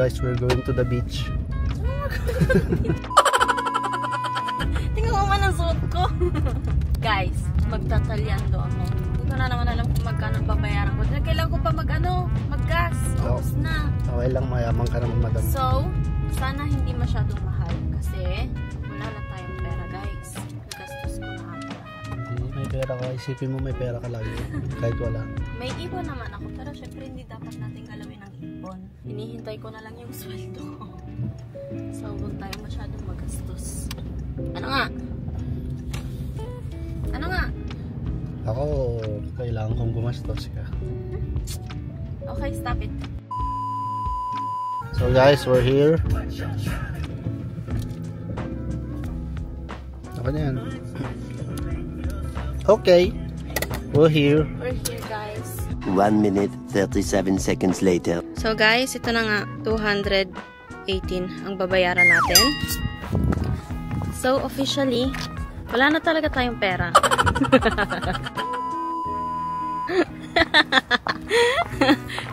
guys, we're going to the beach. Tingnan mo man ang suot ko. Guys, magtatalyando ako. Hindi ko na naman alam kung magkano babayaran ko. Kailangan ko pa mag-gas. Tapos na. Okay lang, mayaman ka naman, madam. So, sana hindi masyadong mahal. Kasi, wala na tayong pera, guys. Gastos ko na ata. Hindi, may pera ka. Isipin mo may pera ka lagi. Kahit wala. May ipon naman ako. Pero syempre, hindi dapat natin galawin ang ipon. Hinihintay ko na lang yung sweldo ko. So, huwag tayo masyadong magastos. Ano nga? Ano nga? Ako, kailangan kong gumastos ka. Okay, stop it. So guys, we're here. Ako na yan. Okay. We're here. We're here, guys. 1 minute, 37 seconds later. So guys, ito na nga, 218 ang babayaran natin. So officially, wala na talaga tayong pera.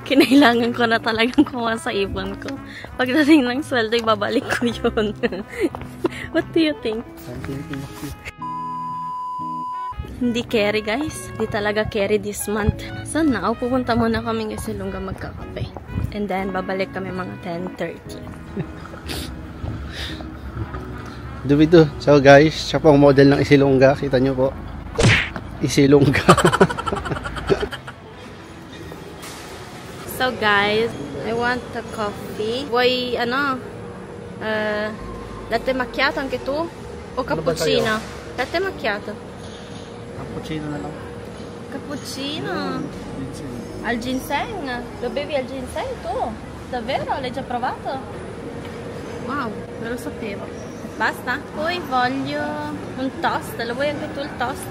Kinailangan ko na talagang kuha sa ipon ko. Pagdating ng sweldo, ibabalik ko yun. What do you think? Hindi carry, guys. Hindi talaga carry this month. So now, pupunta muna kami ng Silongga magkakape. And then, babalik kami mga 10:30. Dubito. So guys, siya po ang model ng Isilongga. Kita nyo po. Isilongga. So guys, I want a coffee. Vuoi, latte macchiato anche tu? O cappuccino? Latte macchiato. Cappuccino na lang. Cappuccino? Al ginseng? Lo bevi al ginseng tu? Davvero? L'hai già provato? Wow, non lo sapevo. Basta? Poi voglio un toast. Lo vuoi anche tu il toast?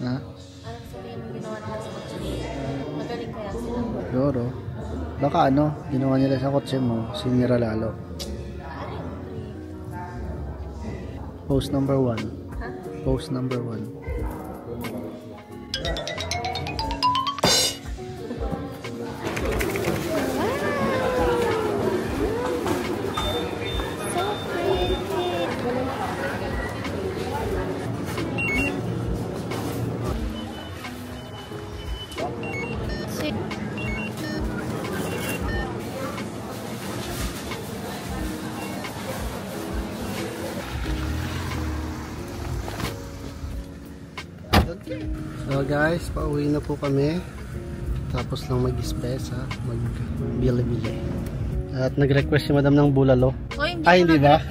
Ha? Anong sabihin yung ginawa nila sa kotse? Magaling kaya sila? Siguro. Baka ginawa nila sa kotse mo, sinira lalo. Post number 1. Ha? Post number 1. So guys, pauwi na po kami. Tapos lang mag-ispesa, mag-bili-bili. At nag-request si madam ng bulalo. O, Hindi ba?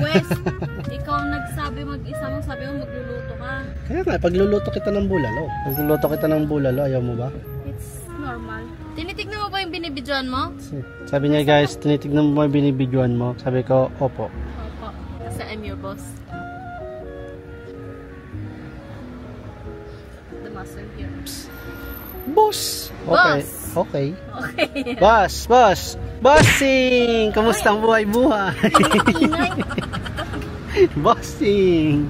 Ikaw nagsabi mag-isa mo, sabi mo magluluto ka. Kaya nga, pagluluto kita ng bulalo. Pagluluto kita ng bulalo, ayaw mo ba? It's normal. Tinitignan mo ba yung binibidyoan mo? Sabi niya guys, tinitignan mo ba yung binibidyoan mo? Sabi ko, opo. Opo. Kasi I'm your boss. The muscle here. Boss! Okay. Boss! Okay. Okay. Boss! Boss! Bossing! Kamusta ang buhay-buhay? Ingay. Bossing!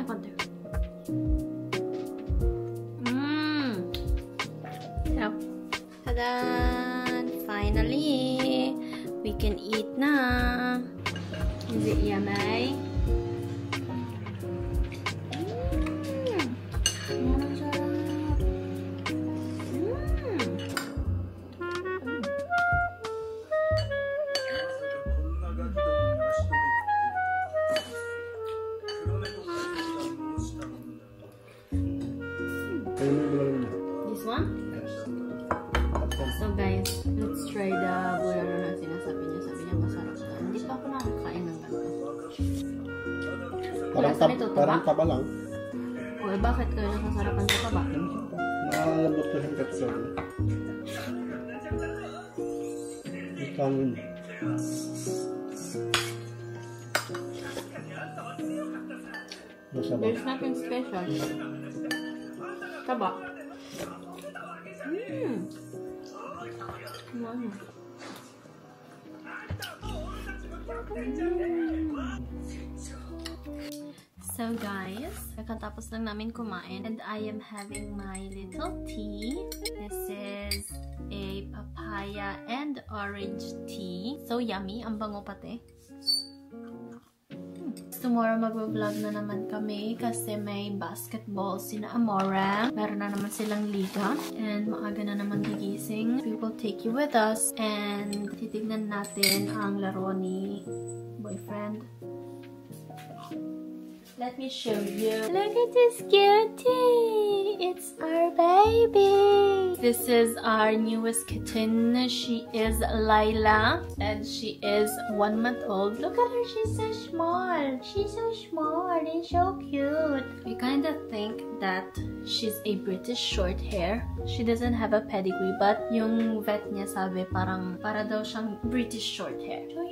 konti. Sarap. Tada! Finally, we can eat na. Is it yummy? This one? So guys, let's try the bulalo na sinasabi niya. Sabi niya masarap na. Hindi pa ako nakakain ng ganito. Parang taba lang. O bakit kayo nasasarapan sa taba? Nakalabot ko yung texture. Ikanin. There's nothing special. Taba. So guys, kakatapos lang namin kumain and I am having my little tea. This is a papaya and orange tea. So yummy, ang bango pati. Tomorrow mag-vlog na naman kami kasi may basketball sina Amora. Meron na naman silang liga and maaga na naman gigising. We will take you with us and titignan natin ang laro ni boyfriend. Let me show you. Look at this cutie! It's our baby! This is our newest kitten. She is Layla and she is 1 month old. Look at her, she's so small. She's so small and so cute. We kind of think that she's a British short hair. She doesn't have a pedigree but yung vet niya sabi parang para daw siyang British short hair. Show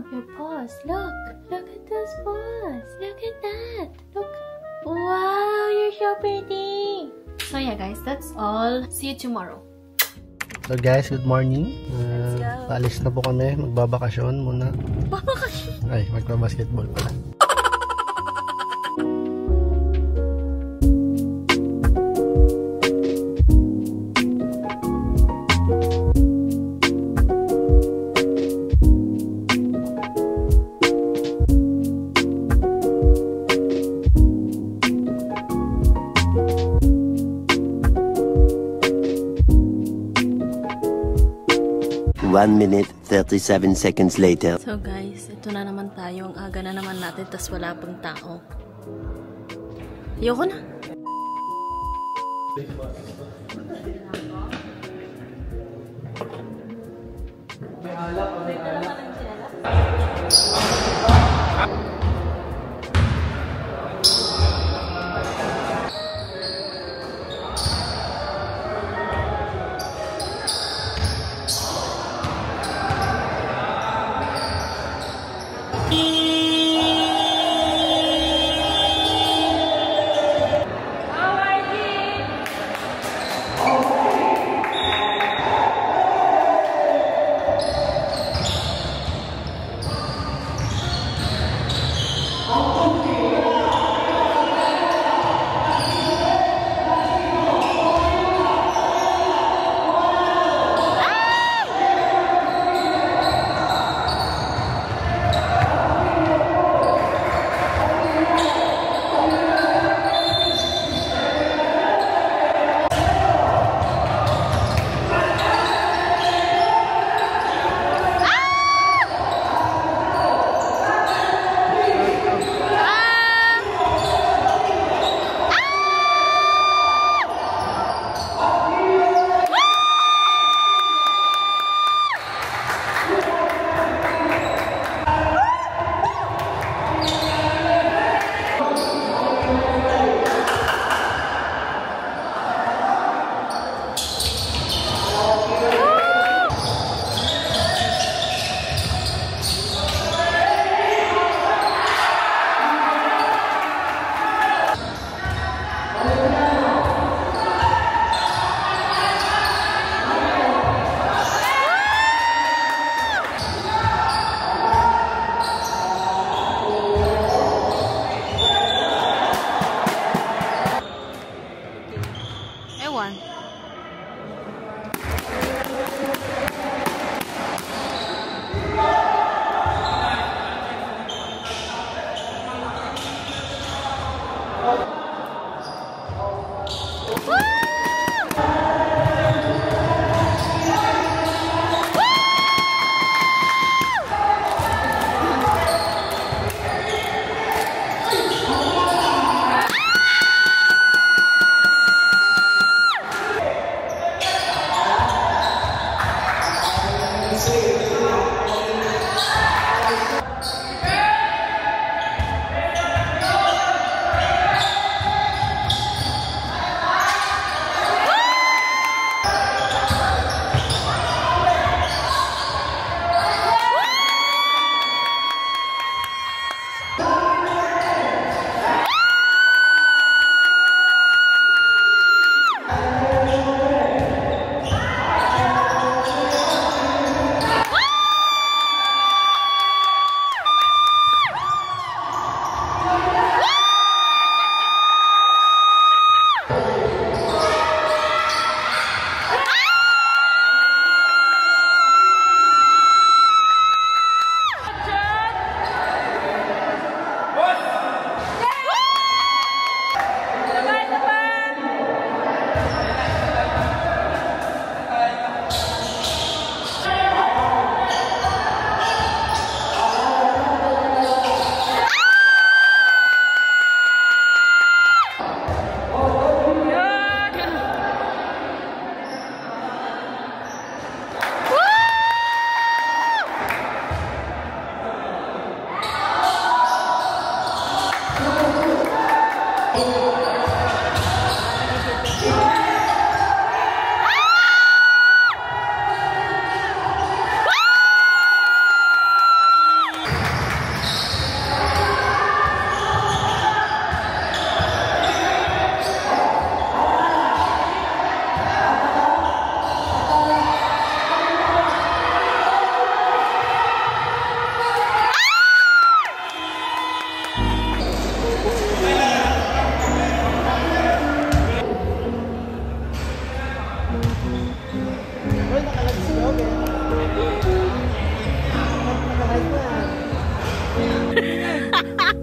your paws. Look at those paws. Look at that. Look. Wow, you're so pretty. So yeah guys, that's all. See you tomorrow. So guys, good morning. Paalis na po kami. Magbabakasyon muna. Babakasyon? Ay, magbabasketball pala. One minute, 37 seconds later. So guys, ito na naman tayo. Ang aga na naman natin, tas wala pang tao. Ayoko na. May alak.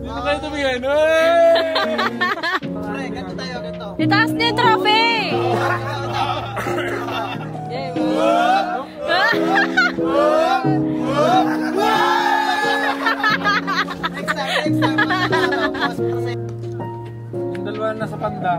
Dito kayo tumingin. Itaas niya yung trophy! Yung dalawa nasa panda.